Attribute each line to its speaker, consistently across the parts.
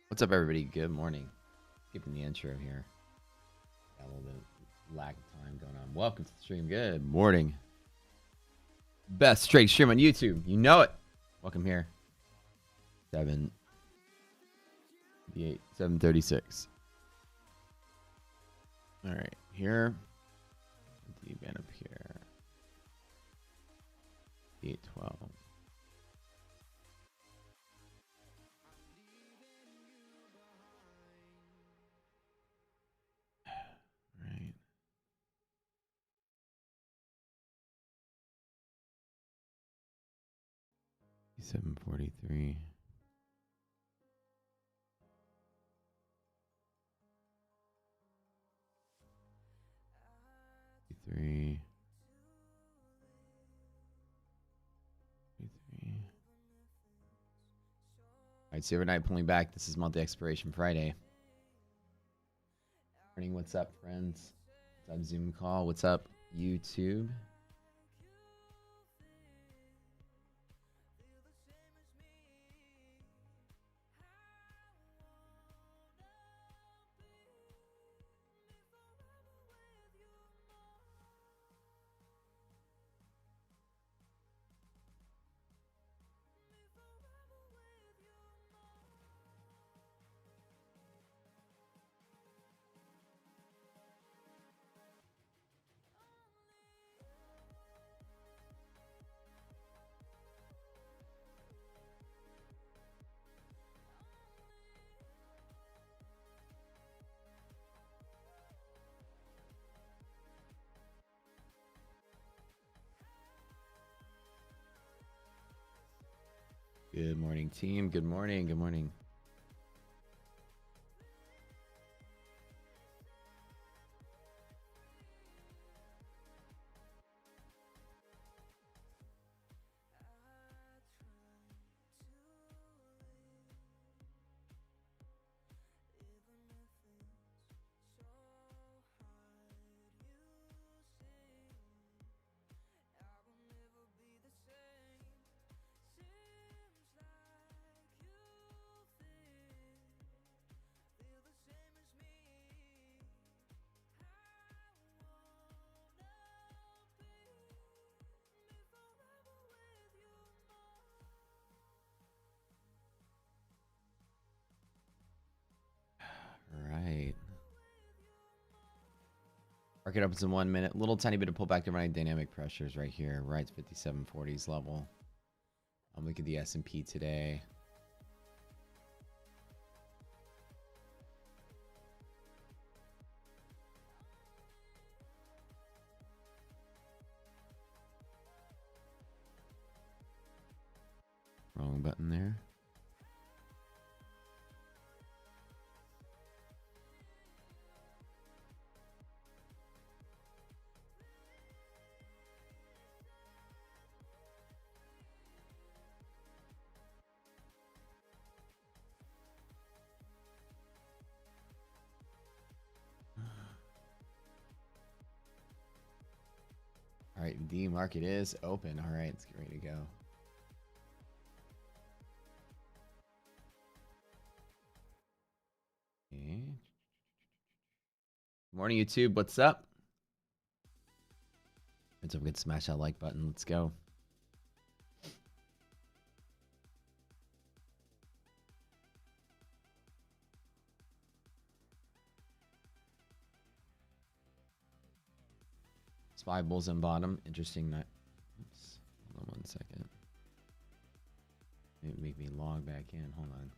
Speaker 1: What's up, everybody? Good morning. Skipping the intro here. Got a little bit of lack of time going on. Welcome to the stream. Good morning. Best straight stream on YouTube. You know it. Welcome here. 7:36. All right, here. D-band up here. 8:12. Right. $7.43. Three. All right, so overnight pulling back. This is monthly expiration Friday. Morning, what's up, friends? What's up, Zoom call? What's up, YouTube? Good morning, team. Good morning. Good morning. Right. Market opens in 1 minute. Little tiny bit of pullback to running dynamic pressures right here. Right to 5740s level. I'm looking at the S&P today. Wrong button there. All right, D market is open. All right, let's get ready to go. Okay. Morning, YouTube. What's up? Don't forget to smash that like button. Let's go. SPY bulls on bottom. Interesting night. Oops. Hold on 1 second. Make me log back in. Hold on.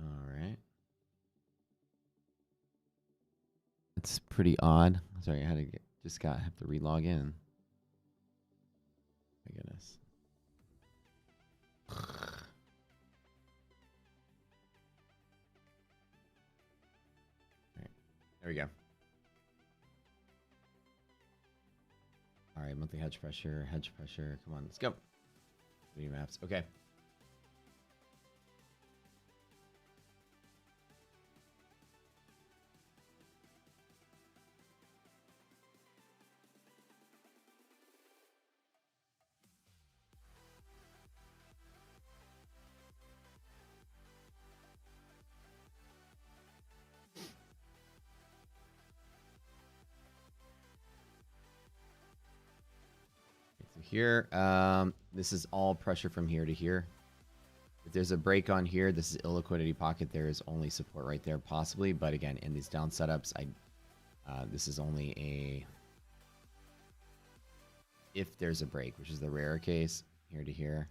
Speaker 1: All right. It's pretty odd. Sorry, I had to have to re-log in. My goodness. All right. There we go. All right, monthly hedge pressure. Come on, let's go. Video maps. Okay. here. This is all pressure from here to here. If there's a break on here, this is illiquidity pocket. There is only support right there, possibly. But again, in these down setups, this is only a if there's a break, which is the rare case here to here.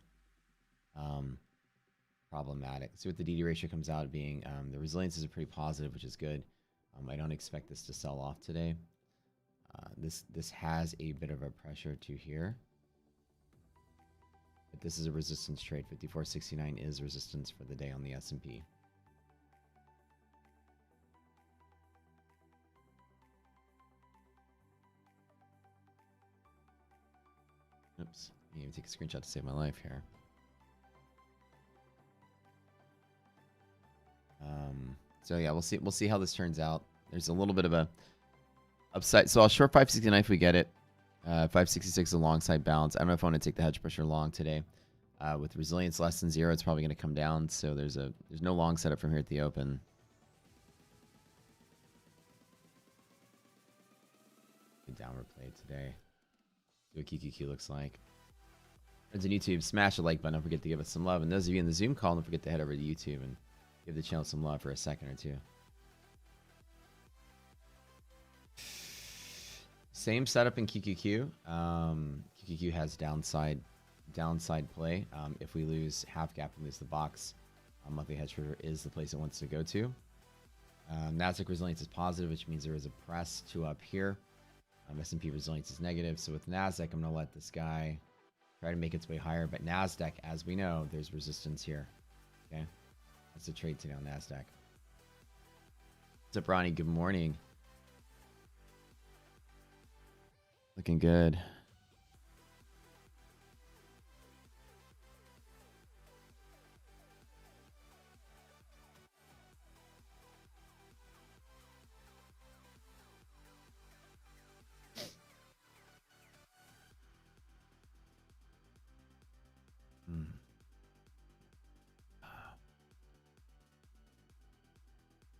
Speaker 1: Problematic. See what the DD ratio comes out being. The resilience is pretty positive, which is good. I don't expect this to sell off today. This has a bit of a pressure to here. But this is a resistance trade. 54.69 is resistance for the day on the S&P. Oops. I need to take a screenshot to save my life here. So yeah, we'll see how this turns out. There's a little bit of a upside. So I'll short 569 if we get it. 566 alongside balance. I don't know if I want to take the hedge pressure long today. With resilience less than 0, it's probably going to come down. So there's no long setup from here at the open. Good downward play today. See what QQQ looks like. Friends on YouTube, smash the like button. Don't forget to give us some love. And those of you in the Zoom call, don't forget to head over to YouTube and give the channel some love for a second or two. Same setup in QQQ. QQQ has downside play. If we lose half gap and lose the box, monthly hedge trader is the place it wants to go to. Nasdaq resilience is positive, which means there is a press to up here. S&P resilience is negative. So with Nasdaq, I'm going to let this guy try to make its way higher. But Nasdaq, as we know, there's resistance here. Okay, that's the trade today on Nasdaq. What's up, Ronnie? Good morning. Looking good.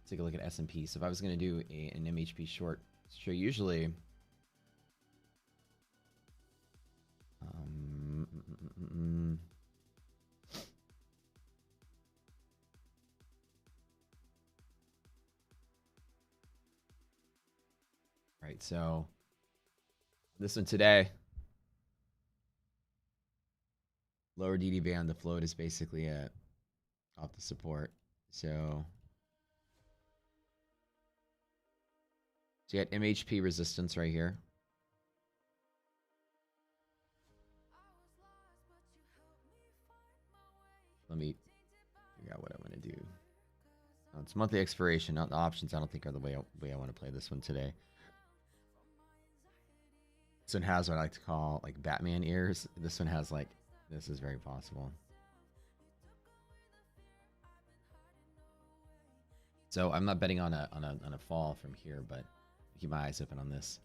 Speaker 1: Take a look at S&P. So if I was going to do an MHP short, so usually right, so this one today, lower DD band, the float is basically off the support. So you got MHP resistance right here. Let me figure out what I want to do. It's monthly expiration, not the options. I don't think are the way I want to play this one today. This one has what I like to call like Batman ears. This one has like, this is very possible. So I'm not betting on a fall from here, but keep my eyes open on this.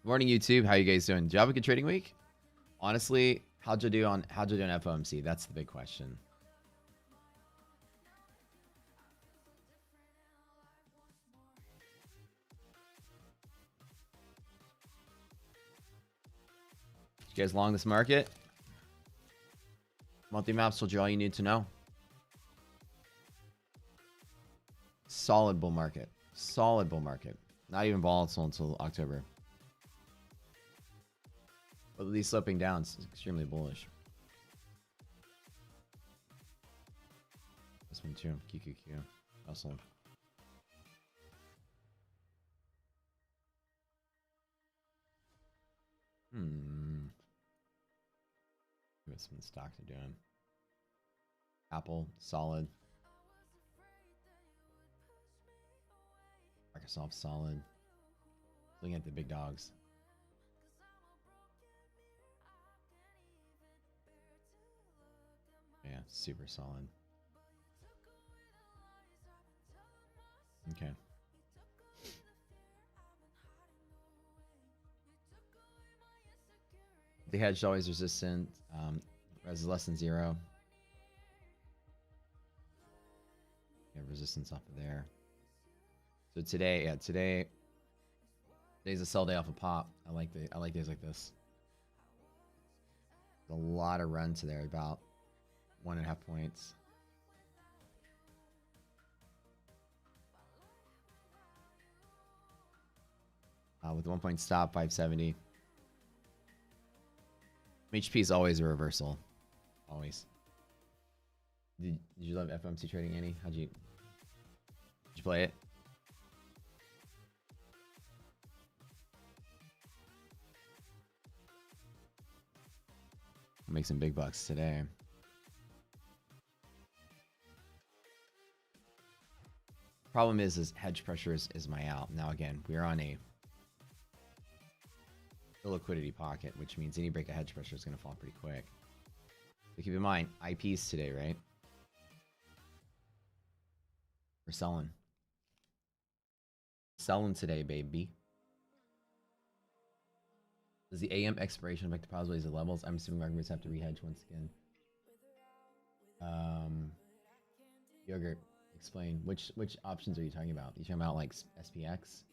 Speaker 1: Morning, YouTube. How you guys doing? Did you have a good trading week? Honestly, how'd you do on FOMC? That's the big question. You guys long this market? Monthly maps told you all you need to know. Solid bull market. Solid bull market. Not even volatile until October. But at least sloping down is extremely bullish. This one too. QQQ. Hustle. What's some stocks are doing? Apple, solid. Microsoft, solid. Looking at the big dogs. Yeah, super solid. Okay. The hedge is always resistant. Res is less than 0. You have resistance off of there. So today, yeah, today's a sell day off a pop. I like days like this. There's a lot of run to there, about 1.5 points. With 1 point stop, 570. HP is always a reversal. Always. Did you love FOMC trading, Annie? Did you play it? I'll make some big bucks today. Problem is hedge pressure is my out. Now again, we're on a illiquidity pocket, which means any break of hedge pressure is going to fall pretty quick. So keep in mind, IPs today, right? We're selling. Selling today, baby. Does the AM expiration affect the possibilities of levels? I'm assuming markets have to rehedge once again. Yogurt, explain. Which options are you talking about? You talking about like SPX?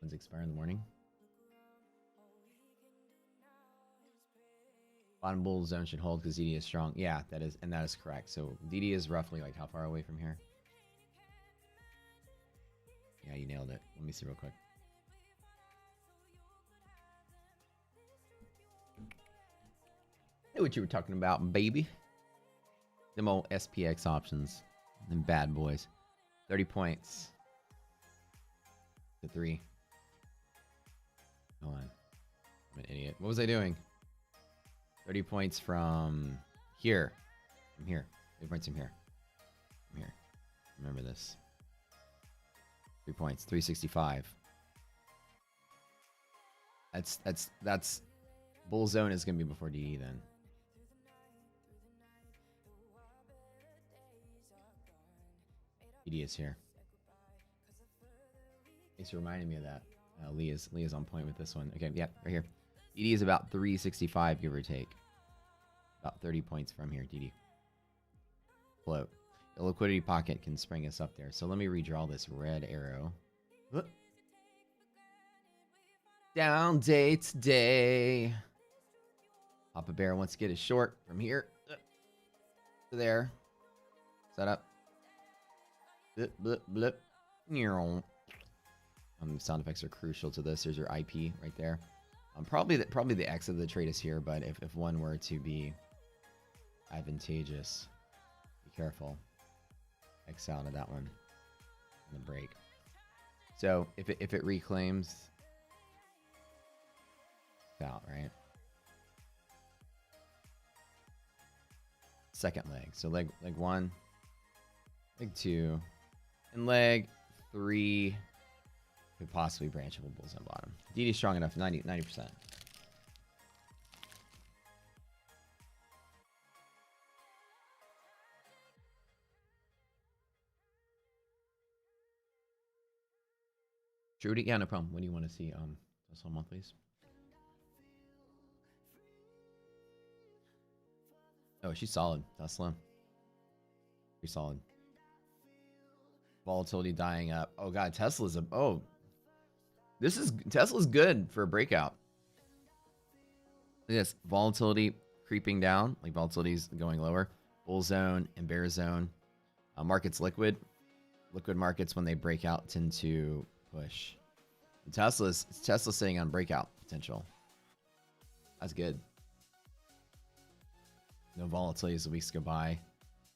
Speaker 1: Ones expire in the morning. Bottom bull zone should hold because DD is strong. Yeah, that is correct. So DD is roughly like how far away from here? Yeah, you nailed it. Let me see real quick. Knew what you were talking about, baby. Them old SPX options. Them bad boys. 30 points. To 3. Hold on. I'm an idiot. What was I doing? 30 points from here. From here. 30 points from here. From here. Remember this. 3 points. 365. That's bull zone is gonna be before DD then. DD is here. Thanks for reminding me of that. Lee is on point with this one. Okay, yeah, right here. DD is about 365, give or take. About 30 points from here, DD. Float. The liquidity pocket can spring us up there. So let me redraw this red arrow. Down day today. Papa Bear wants to get his short from here to there. Set up. Blip, blip, blip. Sound effects are crucial to this. There's your IP right there. Probably the X of the trade is here, but if one were to be advantageous, be careful. X out of that one on the break. So if it reclaims, it's out, right? Second leg. So leg 1, leg 2, and leg 3 could possibly branch up a bulls on bottom. DD strong enough, 90%. Judy, yeah, no problem. What do you want to see? Tesla monthlies. Oh, she's solid. Tesla. Pretty solid. Volatility dying up. Oh god, Tesla's a Tesla's good for a breakout. Yes, volatility creeping down, like volatility's going lower. Bull zone and bear zone. Markets liquid. Liquid markets when they break out tend to push. Tesla's sitting on breakout potential. That's good. No volatility as the weeks go by.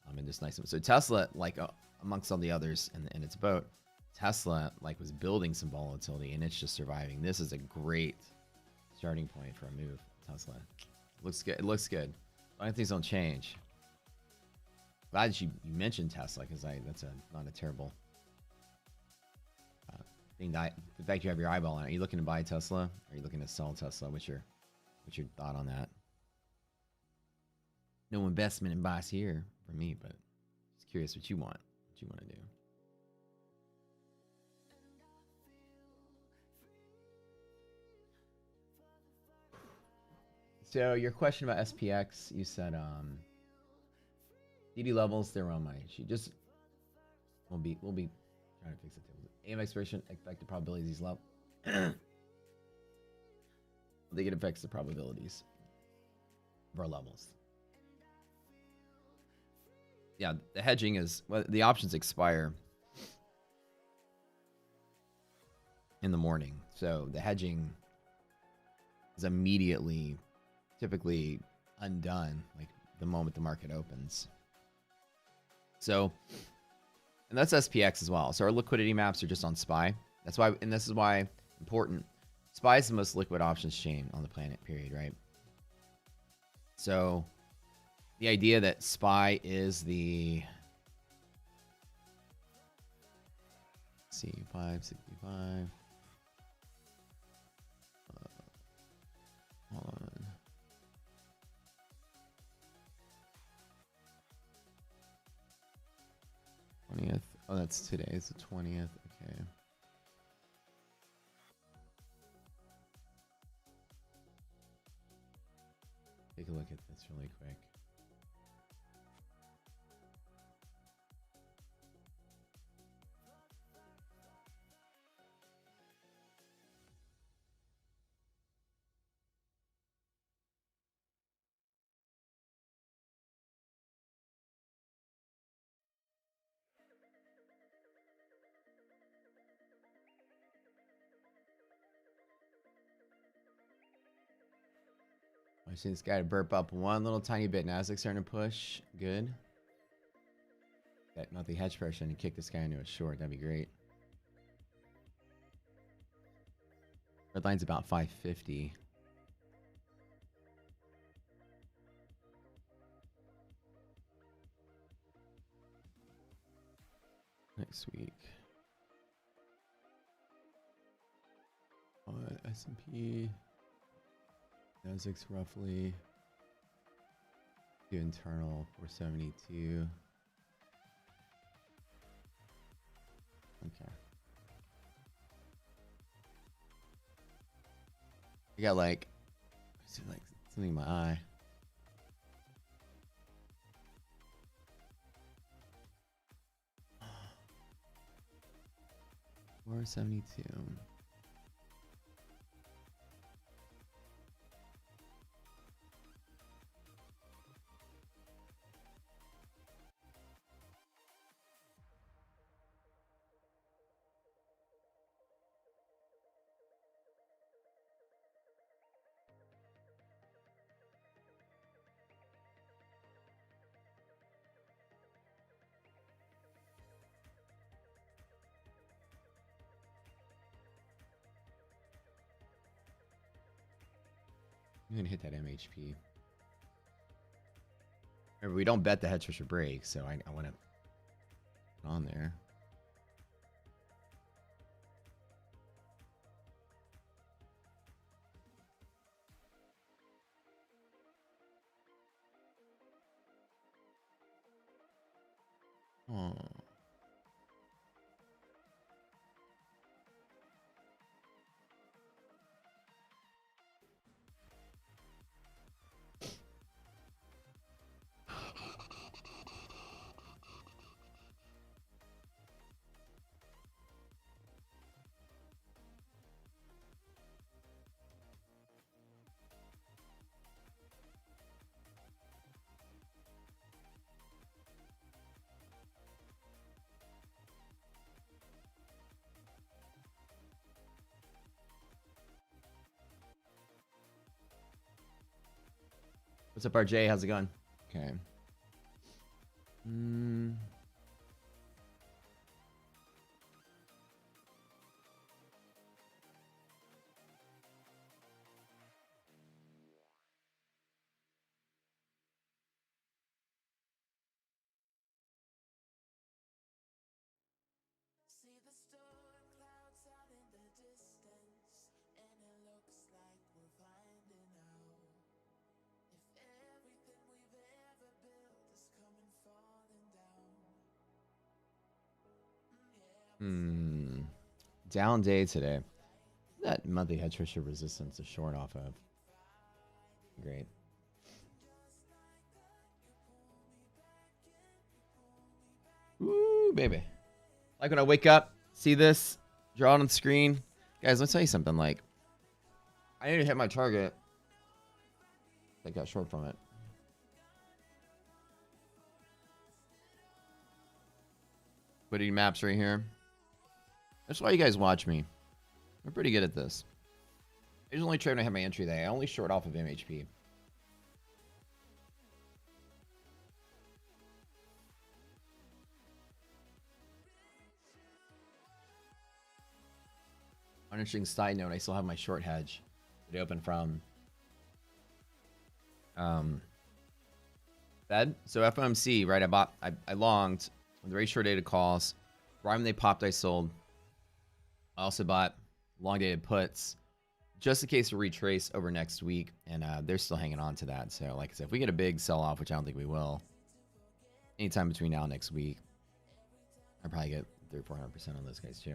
Speaker 1: And just nice. So Tesla, like amongst all the others in its boat, Tesla like was building some volatility and it's just surviving. This is a great starting point for a move. Tesla looks good. It looks good. I think things don't change. Glad you mentioned Tesla because that's not a terrible thing. The fact you have your eyeball on it. Are you looking to buy Tesla? Are you looking to sell Tesla? What's your thought on that? No investment advice here for me, but just curious what you want. What you want to do. So your question about SPX, you said DD levels, they're on my sheet. Just we'll be trying to fix it. Aim expiration, expected probabilities, these level. They can affect the probabilities of our levels. Yeah, the hedging is, well, the options expire in the morning. So the hedging is immediately, typically undone, like the moment the market opens. So, and that's SPX as well. So our liquidity maps are just on SPY. That's why, and this is why important. SPY is the most liquid options chain on the planet, period, right? So the idea that SPY is the C565. Hold on. '20th. Oh, that's today. It's the 20th. Okay. Take a look at this really quick. I see this guy to burp up one little tiny bit. Nasdaq starting to push. Good. That monthly hedge pressure and kick this guy into a short. That'd be great. Red line's about 550. Next week. S&P. Nasdaq's roughly. Do internal 472. Okay. I got like something in my eye. $472. I'm gonna hit that MHP. Remember, we don't bet the hedge pressure break, so I want to put on there. Oh. What's up, RJ? How's it going? Okay. Down day today. That monthly hedge pressure resistance is short off of. Great. Ooh, baby. Like when I wake up, see this, draw it on the screen. Guys, let me tell you something. Like, I need to hit my target. I got short from it. Liquidity maps right here. That's why you guys watch me. I'm pretty good at this. I usually trade when I have my entry there. I only short off of MHP. An interesting side note, I still have my short hedge. It opened from Fed. So FOMC, right? I longed when the very short dated calls. Right when they popped, I sold. I also bought long dated puts just in case to retrace over next week, and they're still hanging on to that. So like I said, if we get a big sell off, which I don't think we will, anytime between now and next week, I probably get 300-400% on those guys too.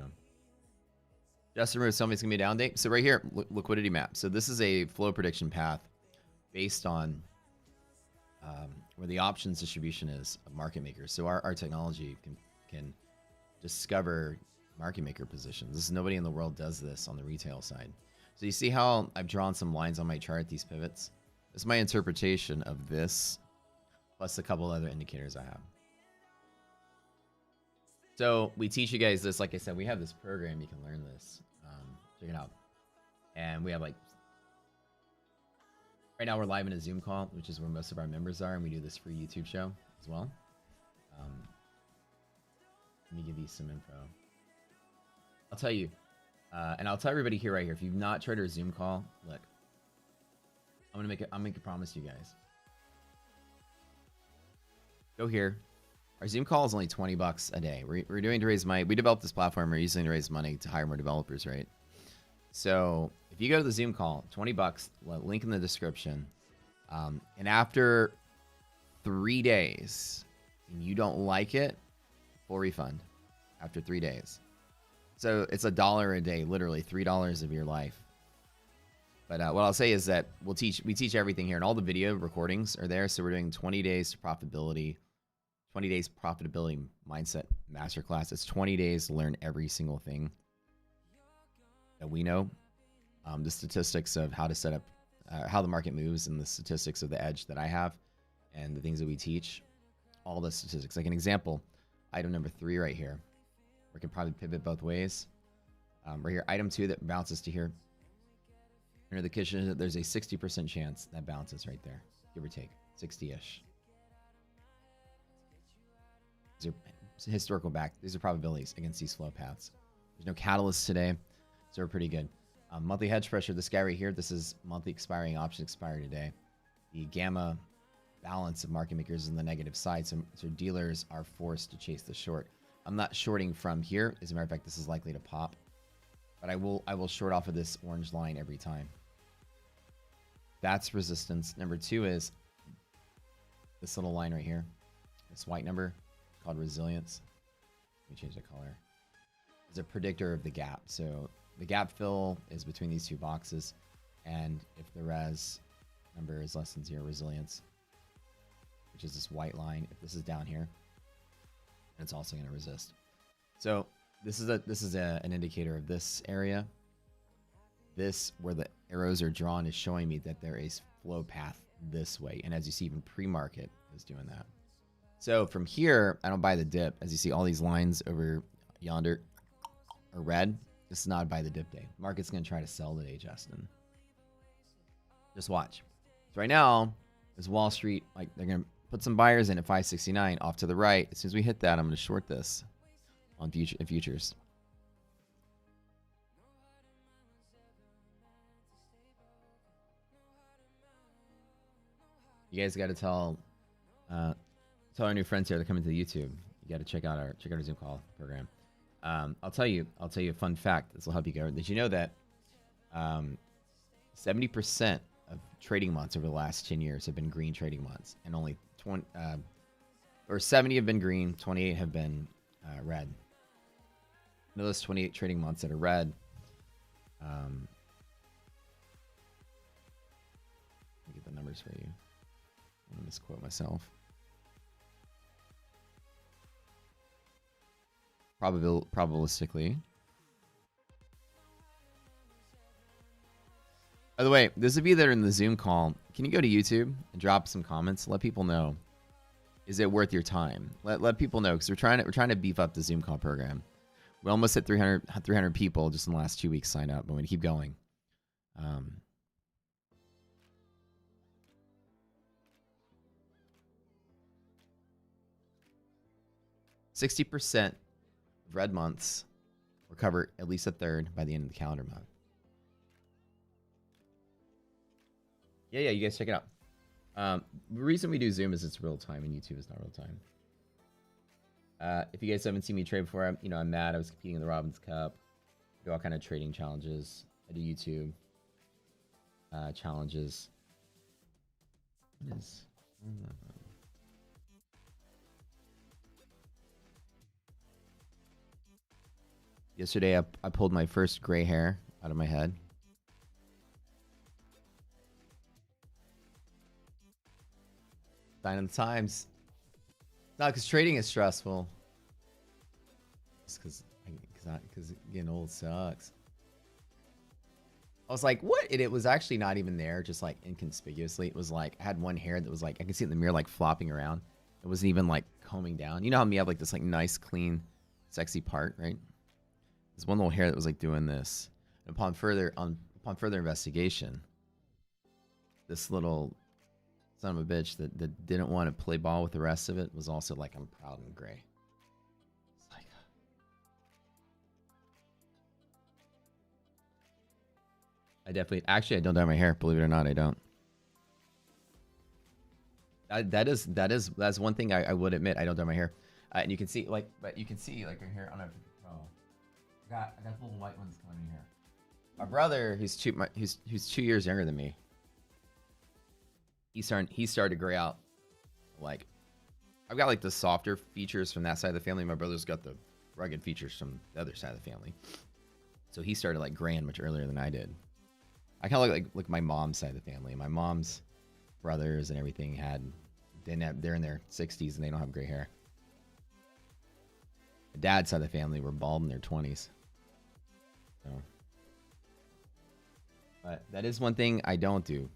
Speaker 1: Justin Rose, somebody's gonna be a down date. So right here, liquidity map. So this is a flow prediction path based on where the options distribution is of market makers. So our technology can discover market maker positions. Nobody in the world does this on the retail side. So you see how I've drawn some lines on my chart, these pivots? This is my interpretation of this, plus a couple other indicators I have. So we teach you guys this. Like I said, we have this program. You can learn this. Check it out. And we have like, right now we're live in a Zoom call, which is where most of our members are. And we do this free YouTube show as well. Let me give you some info. I'll tell you, and I'll tell everybody here right here, if you've not tried our Zoom call, look, I'll make a promise to you guys. Go here. Our Zoom call is only $20 a day. We're doing to raise money. We developed this platform. We're using to raise money to hire more developers, right? So if you go to the Zoom call, $20, link in the description. And after 3 days, and you don't like it, full refund after 3 days. So it's $1 a day, literally $3 of your life. But what I'll say is that we teach everything here, and all the video recordings are there. So we're doing 20 days to profitability. 20 days profitability mindset masterclass. It's 20 days to learn every single thing that we know. The statistics of how to set up, how the market moves, and the statistics of the edge that I have, and the things that we teach. All the statistics. Like an example, item number 3 right here. We can probably pivot both ways. Right here, item 2 that bounces to here. Under the kitchen, there's a 60% chance that bounces right there, give or take, 60-ish. These are historical back. These are probabilities against these flow paths. There's no catalyst today, so we're pretty good. Monthly hedge pressure. This guy right here. This is monthly expiring option expiry today. The gamma balance of market makers is in the negative side, so dealers are forced to chase the short. I'm not shorting from here. As a matter of fact, this is likely to pop, but I will short off of this orange line every time. That's resistance. Number 2 is this little line right here. This white number. Called resilience. Let me change the color. It's a predictor of the gap. So the gap fill is between these two boxes, and if the res number is less than 0, resilience, which is this white line, if this is down here, it's also going to resist. So this is an indicator of this area. This, where the arrows are drawn, is showing me that there is flow path this way, and as you see, even pre-market is doing that. So from here, I don't buy the dip. As you see, all these lines over yonder are red. This is not buy the dip day. Market's going to try to sell today, Justin. Just watch. So right now, is Wall Street, like, they're going to put some buyers in at 569 off to the right. As soon as we hit that, I'm going to short this on futures. You guys got to tell our new friends here that are coming to the YouTube. You got to check out our Zoom call program. I'll tell you a fun fact. This will help you go. Did you know that 70% of trading months over the last 10 years have been green trading months, and only 70 have been green, 28 have been red. Of those 28 trading months that are red, let me get the numbers for you. I'm going to misquote myself. Probabilistically. By the way, those of you that are in the Zoom call, can you go to YouTube and drop some comments? Let people know. Is it worth your time? Let people know, because we're trying to beef up the Zoom call program. We almost hit 300 people just in the last 2 weeks sign up, but we keep going. 60% of red months will cover at least a third by the end of the calendar month. Yeah, you guys check it out. The reason we do Zoom is it's real time, and YouTube is not real time. If you guys haven't seen me trade before, I'm Matt. I was competing in the Robbins Cup. I do all kind of trading challenges. I do YouTube challenges. What is? Yesterday, I pulled my first gray hair out of my head. Sign of the times. No, because trading is stressful. It's because getting old sucks. I was like, what? And it was actually not even there, just like inconspicuously. It was like, I had one hair that was like, I could see it in the mirror like flopping around. It wasn't even like combing down. You know how me have like this like nice, clean, sexy part, right? There's one little hair that was like doing this. And upon further investigation, this little son of a bitch that didn't want to play ball with the rest of it was also like, I'm proud and gray. It's like, I don't dye my hair. Believe it or not, I don't. That's one thing I would admit. I don't dye my hair, and you can see like right here. I don't know. I got little white ones coming in here. My brother, who's 2 years younger than me. He started to gray out. Like, I've got like the softer features from that side of the family. My brother's got the rugged features from the other side of the family. So he started like graying much earlier than I did. I kind of look like my mom's side of the family. My mom's brothers and everything they're in their 60s and they don't have gray hair. My dad's side of the family were bald in their 20s. So, but that is one thing I don't do.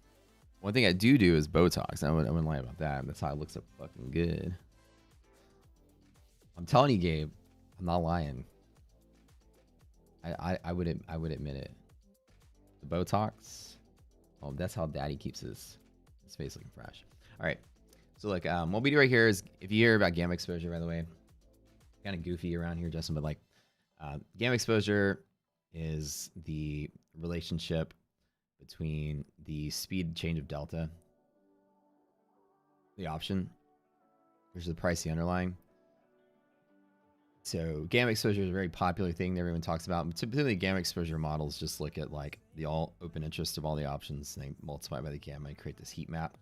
Speaker 1: One thing I do is Botox. I wouldn't lie about that. That's how it looks so fucking good. I'm telling you, Gabe, I'm not lying. I would admit it. The Botox. Oh, that's how Daddy keeps his face looking fresh. All right. So look, what we do right here is, if you hear about gamma exposure, by the way, kind of goofy around here, Justin, but like gamma exposure is the relationship between the speed change of delta, the option, versus the price, the underlying. So gamma exposure is a very popular thing that everyone talks about. But typically, gamma exposure models just look at like the all open interest of all the options, and they multiply by the gamma and create this heat map,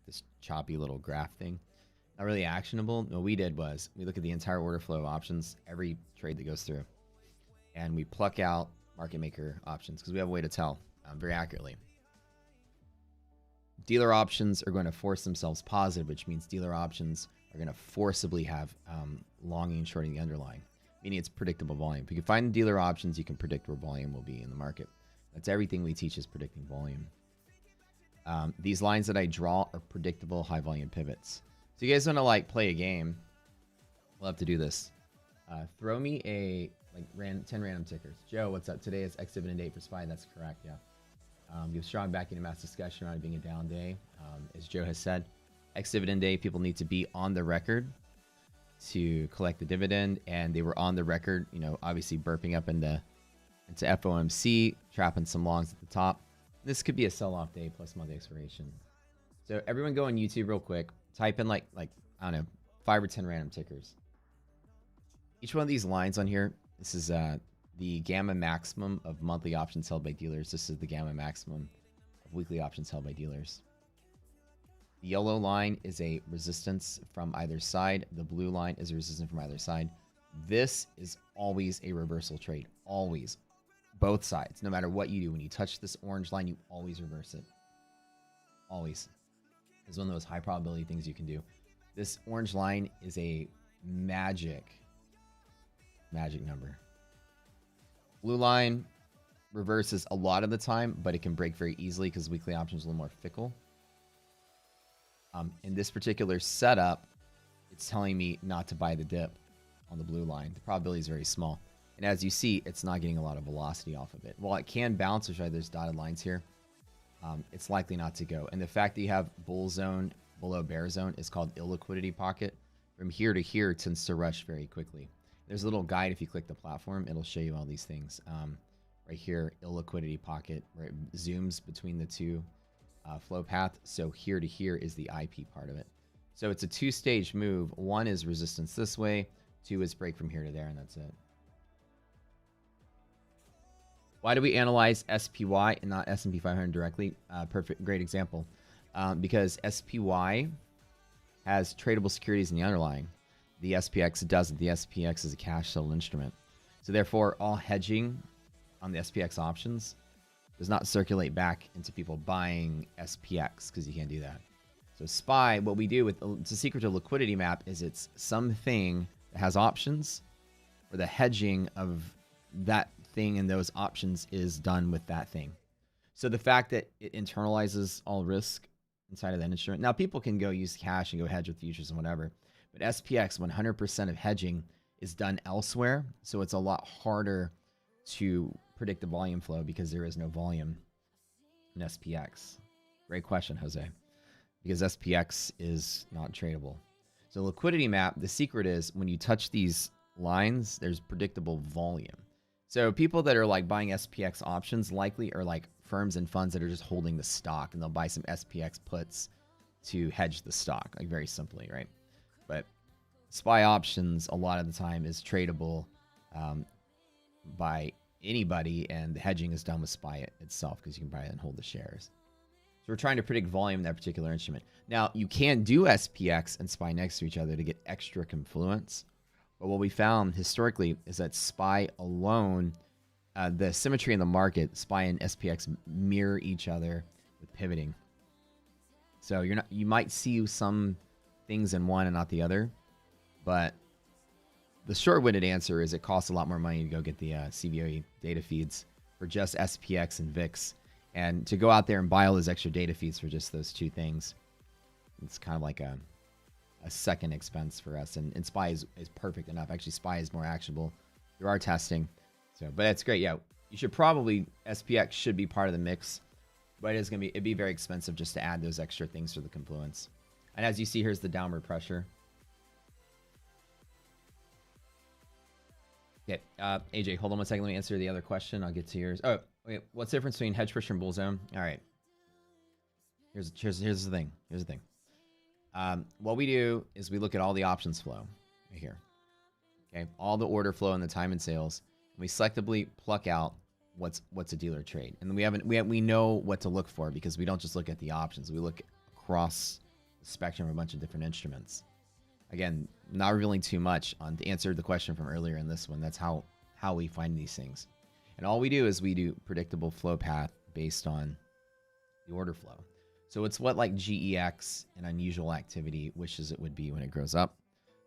Speaker 1: this choppy little graph thing. Not really actionable. What we did was we look at the entire order flow of options, every trade that goes through, and we pluck out market maker options because we have a way to tell very accurately. Dealer options are going to force themselves positive, which means dealer options are going to forcibly have longing and shorting the underlying, meaning it's predictable volume. If you can find the dealer options, you can predict where volume will be in the market. That's everything we teach, is predicting volume. These lines that I draw are predictable high volume pivots. So you guys want to like play a game? We'll have to do this. Throw me a 10 random tickers. Joe, what's up? Today is X dividend date for SPY. That's correct. Yeah. Give strong backing to mass discussion around it being a down day. As Joe has said, X dividend day, people need to be on the record to collect the dividend, and they were on the record, obviously burping up into FOMC, trapping some longs at the top. This could be a sell-off day plus month expiration. So everyone go on YouTube real quick, type in like I don't know, 5 or 10 random tickers. Each one of these lines on here, this is the gamma maximum of monthly options held by dealers. This is the gamma maximum of weekly options held by dealers. The yellow line is a resistance from either side. The blue line is a resistance from either side. This is always a reversal trade. Always. Both sides. No matter what you do, when you touch this orange line, you always reverse it. Always. is one of those high probability things you can do. This orange line is a magic number. Blue line reverses a lot of the time, but it can break very easily because weekly options are a little more fickle. In this particular setup, it's telling me not to buy the dip on the blue line. The probability is very small. And as you see, it's not getting a lot of velocity off of it. While it can bounce, which there's dotted lines here, it's likely not to go. And the fact that you have bull zone below bear zone is called illiquidity pocket. From here to here, it tends to rush very quickly. There's a little guide if you click the platform. It'll show you all these things. Right here, illiquidity pocket, where it zooms between the two flow path. So here to here is the IP part of it. So it's a two-stage move. One is resistance this way. Two is break from here to there, and that's it. Why do we analyze SPY and not S&P 500 directly? Great example. Because SPY has tradable securities in the underlying. The SPX doesn't. The SPX is a cash settled instrument. So therefore, all hedging on the SPX options does not circulate back into people buying SPX because you can't do that. So SPY, what we do with the secret to liquidity map is it's something that has options where the hedging of that thing and those options is done with that thing. So the fact that it internalizes all risk inside of that instrument. Now people can go use cash and go hedge with futures and whatever, but SPX 100% of hedging is done elsewhere. So it's a lot harder to predict the volume flow because there is no volume in SPX. Great question, Jose. Because SPX is not tradable. So liquidity map, the secret is when you touch these lines, there's predictable volume. So people that are like buying SPX options likely are like firms and funds that are just holding the stock, and they'll buy some SPX puts to hedge the stock, like very simply, right? But SPY options a lot of the time is tradable by anybody, and the hedging is done with SPY itself because you can buy it and hold the shares. So we're trying to predict volume in that particular instrument. Now, you can do SPX and SPY next to each other to get extra confluence. But what we found historically is that SPY alone, the symmetry in the market, SPY and SPX mirror each other with pivoting. So you might see some things in one and not the other. But the short-winded answer is it costs a lot more money to go get the CBOE data feeds for just SPX and VIX. And to go out there and buy all those extra data feeds for just those two things, it's kind of like a second expense for us. And SPY is perfect enough. Actually, SPY is more actionable through our testing. So, but it's great. Yeah, you should probably, SPX should be part of the mix. But it'd be very expensive just to add those extra things for the confluence. And as you see, here's the downward pressure. Okay, AJ, hold on one second. Let me answer the other question. I'll get to yours. Oh, wait, what's the difference between hedge push and bull zone? All right. Here's the thing. Here's the thing. What we do is we look at all the options flow right here. Okay, all the order flow and the time and sales. And we selectively pluck out what's a dealer trade, and we know what to look for because we don't just look at the options. We look across the spectrum of a bunch of different instruments. Again, not revealing too much on to answer the question from earlier in this one. That's how we find these things. And all we do is we do predictable flow path based on the order flow. So it's what like GEX and unusual activity wishes it would be when it grows up.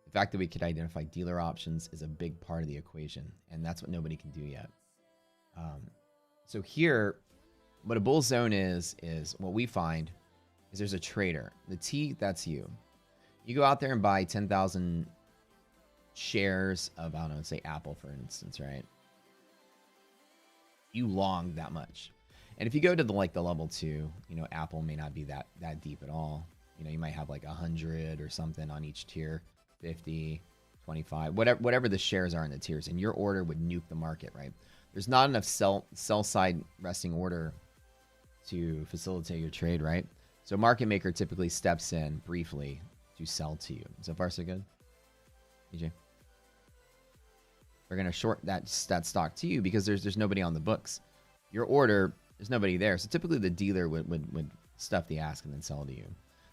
Speaker 1: The fact that we could identify dealer options is a big part of the equation, and that's what nobody can do yet. So here, what a bull zone is what we find is there's a trader. The T, that's you. You go out there and buy 10,000 shares of, I don't know, say Apple, for instance, right? You long that much. And if you go to the level 2, Apple may not be that deep at all. You might have like 100 or something on each tier, 50, 25, whatever the shares are in the tiers, and your order would nuke the market, right? There's not enough sell side resting order to facilitate your trade, right? So market maker typically steps in briefly to sell to you. So far, so good, EJ. They're gonna short that stock to you because there's nobody on the books. Your order, there's nobody there. So typically the dealer would stuff the ask and then sell to you.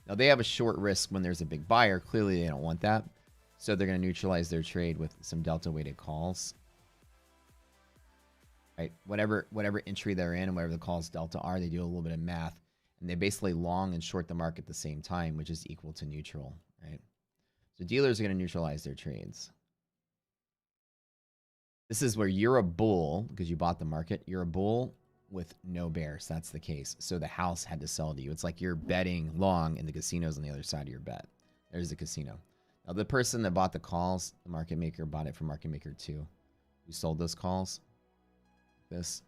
Speaker 1: Now they have a short risk when there's a big buyer. Clearly they don't want that. So they're going to neutralize their trade with some delta weighted calls. Right? Whatever entry they're in and whatever the calls delta are, they do a little bit of math. And they basically long and short the market at the same time, which is equal to neutral, right? So dealers are going to neutralize their trades. This is where you're a bull because you bought the market. You're a bull with no bears. That's the case. So the house had to sell to you. It's like you're betting long and the casino's on the other side of your bet. There's the casino. Now, the person that bought the calls, the market maker, bought it from market maker 2. Who sold those calls? This.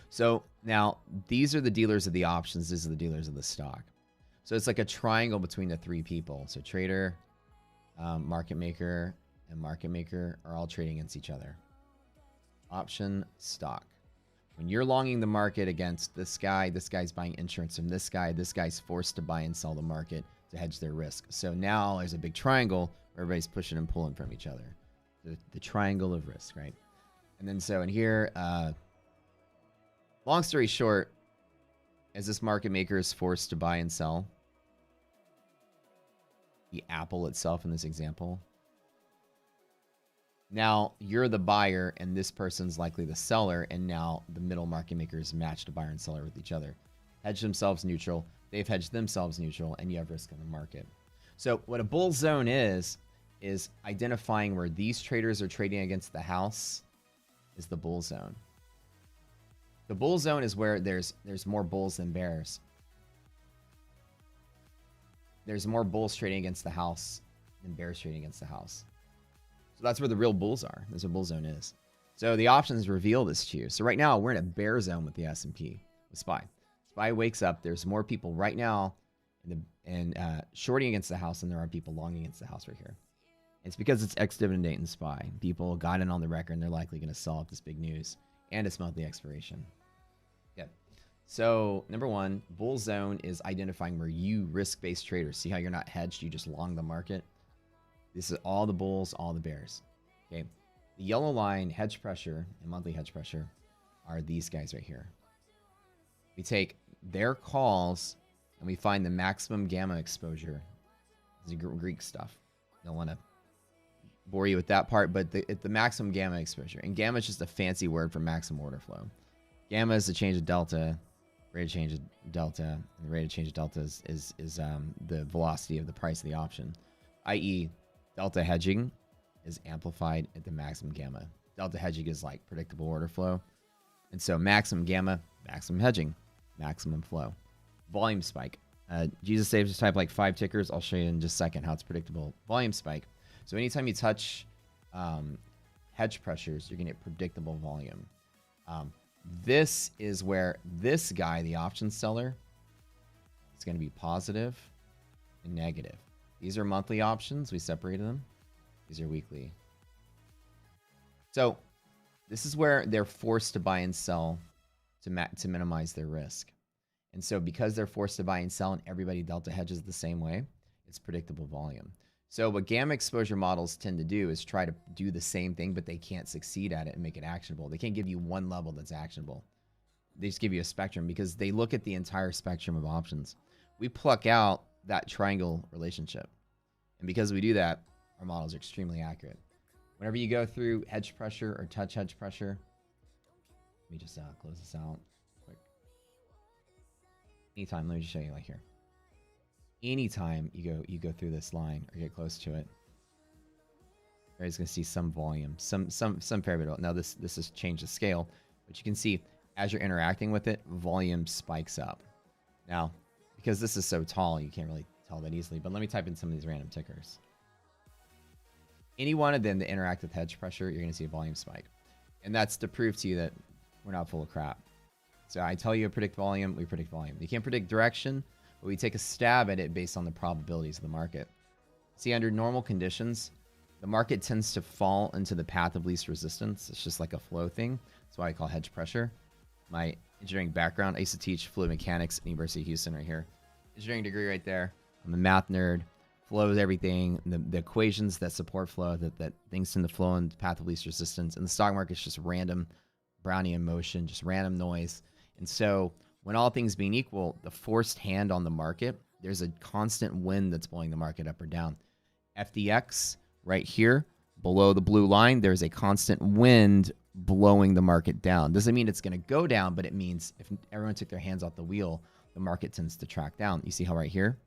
Speaker 1: So now these are the dealers of the options. These are the dealers of the stock. So it's like a triangle between the 3 people. So trader, market maker, and market maker are all trading against each other. Option, stock. When you're longing the market against this guy's buying insurance from this guy's forced to buy and sell the market to hedge their risk. So now there's a big triangle where everybody's pushing and pulling from each other. The triangle of risk, right? And then so in here, long story short, as this market maker is forced to buy and sell the Apple itself in this example, now you're the buyer and this person's likely the seller, and now the middle market makers match the buyer and seller with each other. Hedge themselves neutral. They've hedged themselves neutral, and you have risk in the market. So what a bull zone is identifying where these traders are trading against the house is the bull zone. The bull zone is where there's more bulls than bears. There's more bulls trading against the house than bears trading against the house. So that's where the real bulls are. That's what bull zone is. So the options reveal this to you. So right now we're in a bear zone with the S&P with SPY. SPY wakes up. There's more people right now shorting against the house than there are people longing against the house right here. It's because it's ex-dividend date in SPY. People got in on the record and they're likely going to sell at this big news. And it's monthly expiration. Yeah. So number 1, bull zone is identifying where you risk-based traders. See how you're not hedged? You just long the market. This is all the bulls, all the bears. Okay. The yellow line, hedge pressure and monthly hedge pressure, are these guys right here. We take their calls and we find the maximum gamma exposure. This is Greek stuff. Don't want to bore you with that part, but the maximum gamma exposure. And gamma is just a fancy word for maximum order flow. Gamma is the change of delta, rate of change of delta. And the rate of change of delta is the velocity of the price of the option, i.e., delta hedging is amplified at the maximum gamma. Delta hedging is like predictable order flow. And so maximum gamma, maximum hedging, maximum flow. Volume spike. Jesus saves, just type like 5 tickers. I'll show you in just a second how it's predictable. Volume spike. So anytime you touch hedge pressures, you're going to get predictable volume. This is where this guy, the option seller, is going to be positive and negative. These are monthly options. We separated them. These are weekly. So this is where they're forced to buy and sell to minimize their risk. And so because they're forced to buy and sell and everybody delta hedges the same way, it's predictable volume. So what gamma exposure models tend to do is try to do the same thing, but they can't succeed at it and make it actionable. They can't give you one level that's actionable. They just give you a spectrum because they look at the entire spectrum of options. We pluck out that triangle relationship. And because we do that, our models are extremely accurate. Whenever you go through hedge pressure or touch hedge pressure, let me just close this out quick. Anytime, let me just show you like here. Anytime you go through this line or get close to it, everybody's gonna see some volume, some fair bit. Now this has changed the scale, but you can see as you're interacting with it, volume spikes up. Now, because this is so tall, you can't really tell that easily, but let me type in some of these random tickers. Any one of them that interact with hedge pressure, you're going to see a volume spike. And that's to prove to you that we're not full of crap. So I tell you to predict volume, we predict volume. You can't predict direction, but we take a stab at it based on the probabilities of the market. See, under normal conditions, the market tends to fall into the path of least resistance. It's just like a flow thing. That's why I call hedge pressure. My engineering background, I used to teach fluid mechanics at the University of Houston right here. Engineering degree right there. I'm a math nerd. Flow is everything. The equations that support flow, that things tend to flow in the path of least resistance. And the stock market's just random Brownian motion, just random noise. And so when all things being equal, the forced hand on the market, there's a constant wind that's blowing the market up or down. FDX right here below the blue line, there's a constant wind blowing the market down. Doesn't mean it's going to go down, but it means if everyone took their hands off the wheel, the market tends to track down. You see how right here,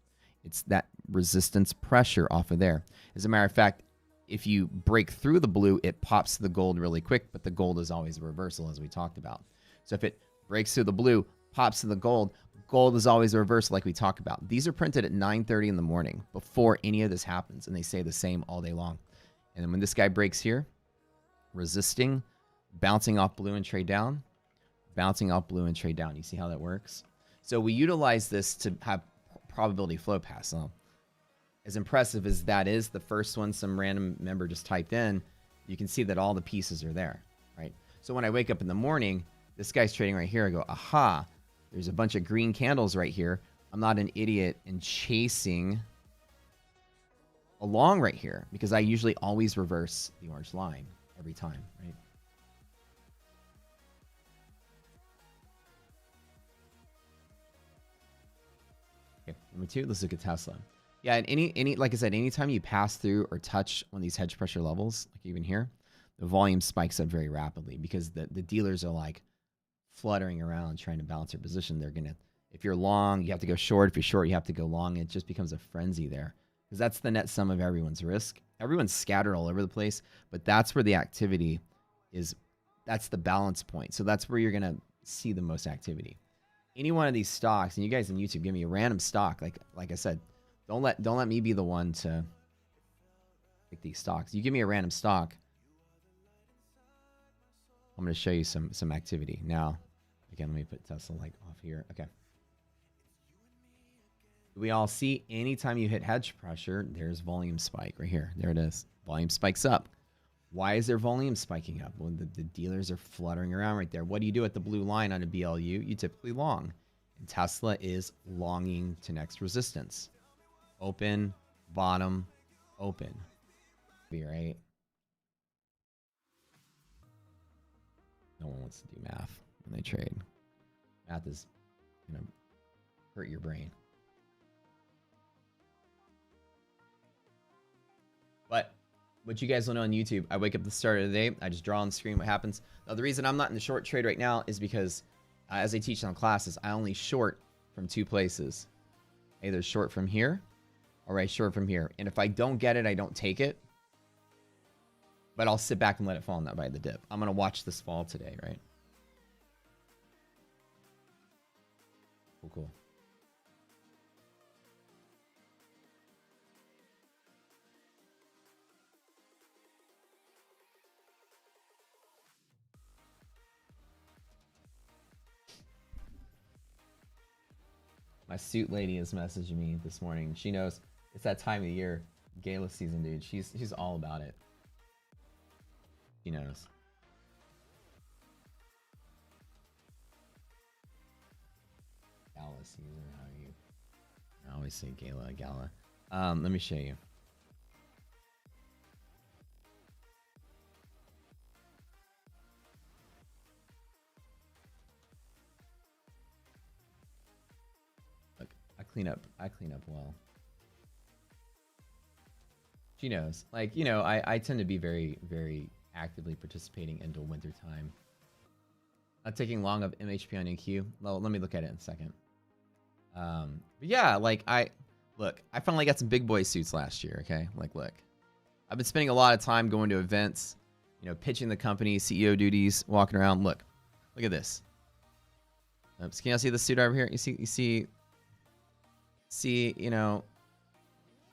Speaker 1: it's that resistance pressure off of there. As a matter of fact, if you break through the blue, it pops the gold really quick, but the gold is always a reversal, as we talked about. So if it breaks through the blue, pops to the gold, gold is always a reversal, like we talked about. These are printed at 9:30 in the morning before any of this happens, and they say the same all day long. And then when this guy breaks here, resisting, bouncing off blue and trade down, bouncing off blue and trade down. You see how that works? So we utilize this to have probability flow pass. So as impressive as that is, the first one some random member just typed in, you can see that all the pieces are there, right? So when I wake up in the morning, this guy's trading right here. I go, aha, there's a bunch of green candles right here. I'm not an idiot in chasing along right here because I usually always reverse the orange line every time, right? Okay, number 2, let's look at Tesla. Yeah, and any like I said, anytime you pass through or touch one of these hedge pressure levels, like even here, the volume spikes up very rapidly because the dealers are like fluttering around trying to balance their position. They're gonna, if you're long, you have to go short. If you're short, you have to go long. It just becomes a frenzy there because that's the net sum of everyone's risk. Everyone's scattered all over the place, but that's where the activity is. That's the balance point. So that's where you're gonna see the most activity. Any one of these stocks, and you guys on YouTube give me a random stock. Like I said, don't let me be the one to pick these stocks. You give me a random stock, I'm going to show you some activity. Now, again, let me put Tesla like off here. Okay. We all see anytime you hit hedge pressure, there's volume spike right here. There it is. Volume spikes up. Why is there volume spiking up? When the dealers are fluttering around right there. What do you do at the blue line on a BLU? You typically long. And Tesla is longing to next resistance. Open, bottom, open. Be right. No one wants to do math when they trade. Math is going to hurt your brain. But what you guys don't know on YouTube, I wake up at the start of the day, I just draw on the screen what happens. Now, the reason I'm not in the short trade right now is because as I teach on classes, I only short from 2 places. Either short from here or I short from here. And if I don't get it, I don't take it. But I'll sit back and let it fall and not buy the dip. I'm going to watch this fall today, right? Cool. My suit lady is messaging me this morning. She knows it's that time of year, gala season, dude. She's all about it. She knows. Gala season, how are you? I always say gala. Let me show you. Look, I clean up well. She knows. Like, you know, I tend to be very, very actively participating into winter time. Not taking long of MHP on NQ. Well, let me look at it in a second. But yeah, like I finally got some big boy suits last year. Okay, like look, I've been spending a lot of time going to events, you know, pitching the company, CEO duties, walking around. Look at this. Oops, can y'all see the suit over here? You see. You know,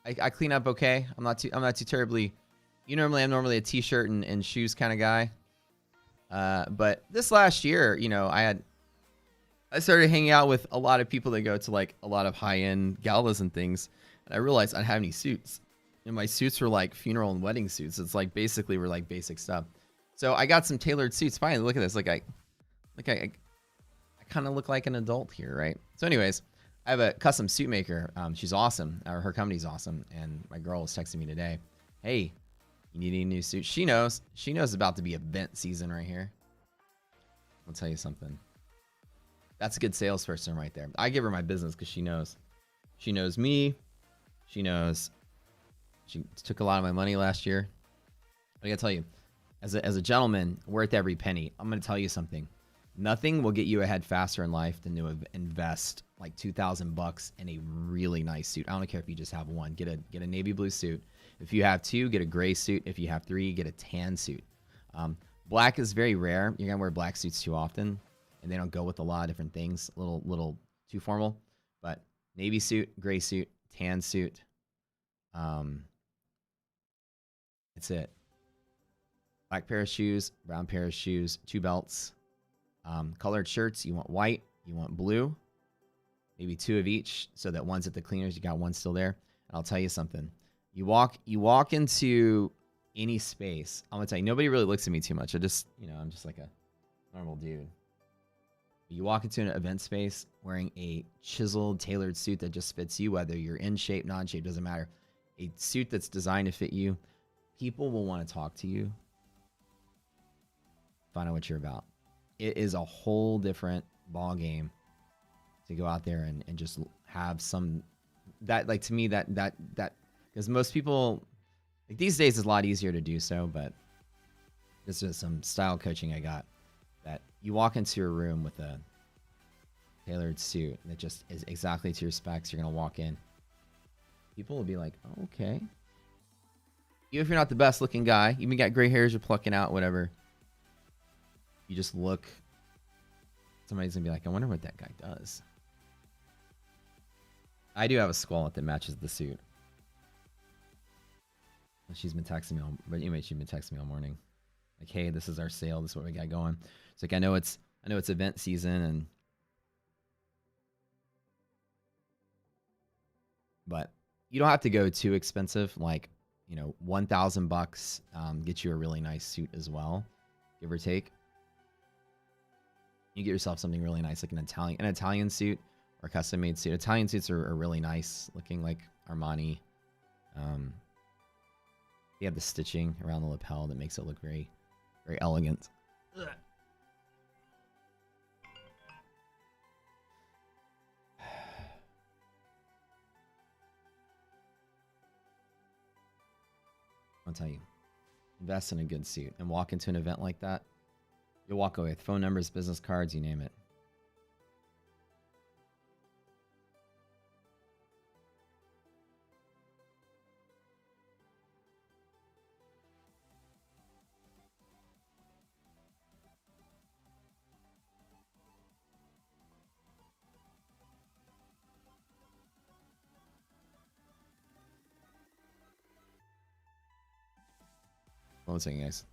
Speaker 1: I clean up okay. I'm not too terribly. I'm normally a t-shirt and shoes kind of guy. But this last year, you know, I started hanging out with a lot of people that go to like a lot of high-end galas and things. And I realized I didn't have any suits. And my suits were like funeral and wedding suits. It's like basically were like basic stuff. So I got some tailored suits. Finally, look at this. I kind of look like an adult here, right? So anyways, I have a custom suit maker. She's awesome. Her company's awesome. And my girl was texting me today. Hey, you need any new suit? She knows. She knows about to be event season right here. I'll tell you something. That's a good salesperson right there. I give her my business because she knows. She knows me. She knows. She took a lot of my money last year. I gotta tell you, as a gentleman, worth every penny. I'm going to tell you something. Nothing will get you ahead faster in life than to invest like $2,000 in a really nice suit. I don't care if you just have one. Get a navy blue suit. If you have two, get a gray suit. If you have three, get a tan suit. Black is very rare. You're gonna wear black suits too often, and they don't go with a lot of different things. A little too formal. But navy suit, gray suit, tan suit. That's it. Black pair of shoes, brown pair of shoes, two belts. Colored shirts, you want white, you want blue, maybe two of each, so that one's at the cleaners, you got one still there. And I'll tell you something. You walk into any space. I'm gonna tell you, nobody really looks at me too much. I'm just like a normal dude. You walk into an event space wearing a chiseled, tailored suit that just fits you, whether you're in shape, non shape, doesn't matter. A suit that's designed to fit you. People will want to talk to you, find out what you're about. It is a whole different ball game to go out there and just have some that, like, to me, that because most people, like, these days it's a lot easier to do so, but this is some style coaching I got, that you walk into a room with a tailored suit that just is exactly to your specs. You're gonna walk in, people will be like, oh, okay. Even if you're not the best looking guy, even got gray hairs you're plucking out, whatever, you just look, somebody's gonna be like, I wonder what that guy does. I do have a squallet that matches the suit. She's been texting me she's been texting me all morning. Like, hey, this is our sale, this is what we got going. It's like, I know it's event season, but you don't have to go too expensive. Like, $1,000 get you a really nice suit as well, give or take. You get yourself something really nice, like an Italian suit or custom made suit. Italian suits are really nice looking, like Armani. They have the stitching around the lapel that makes it look very, very elegant. Ugh. I'll tell you, invest in a good suit and walk into an event like that. You'll walk away with phone numbers, business cards, you name it. One second, guys.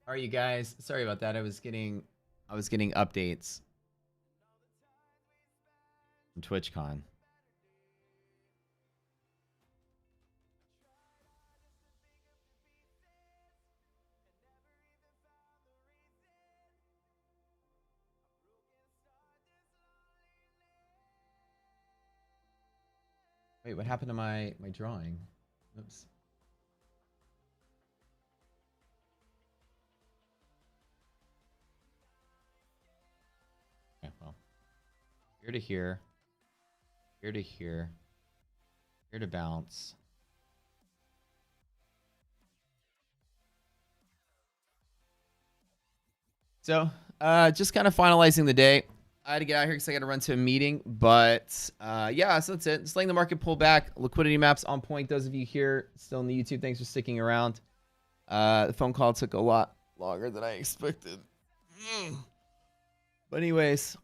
Speaker 1: How are you guys? Sorry about that. I was getting updates from TwitchCon. Wait, what happened to my drawing? Oops. Okay, well. Here to here. Here to here. Here to bounce. So, just kind of finalizing the day. I had to get out here because I got to run to a meeting, but yeah, so that's it. Just letting the market pull back. Liquidity maps on point. Those of you here still in the YouTube, thanks for sticking around. The phone call took a lot longer than I expected. But anyways,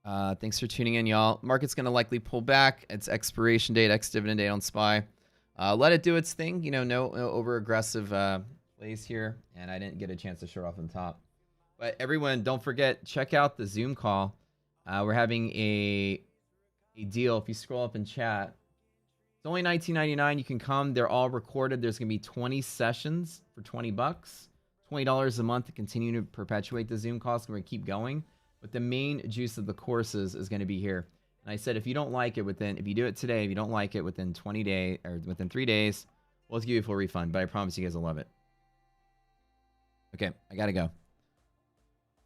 Speaker 1: thanks for tuning in, y'all. Market's going to likely pull back. It's expiration date, ex-dividend date on SPY. Let it do its thing. You know, no over-aggressive plays here, and I didn't get a chance to short off on top. But everyone, don't forget, check out the Zoom call. We're having a deal. If you scroll up in chat, it's only $19.99. You can come. They're all recorded. There's going to be 20 sessions for $20. $20 a month to continue to perpetuate the Zoom calls. We're going to keep going. But the main juice of the courses is going to be here. And I said, if you don't like it if you do it today, if you don't like it within 20 days or within 3 days, we'll give you a full refund. But I promise you guys will love it. Okay, I got to go.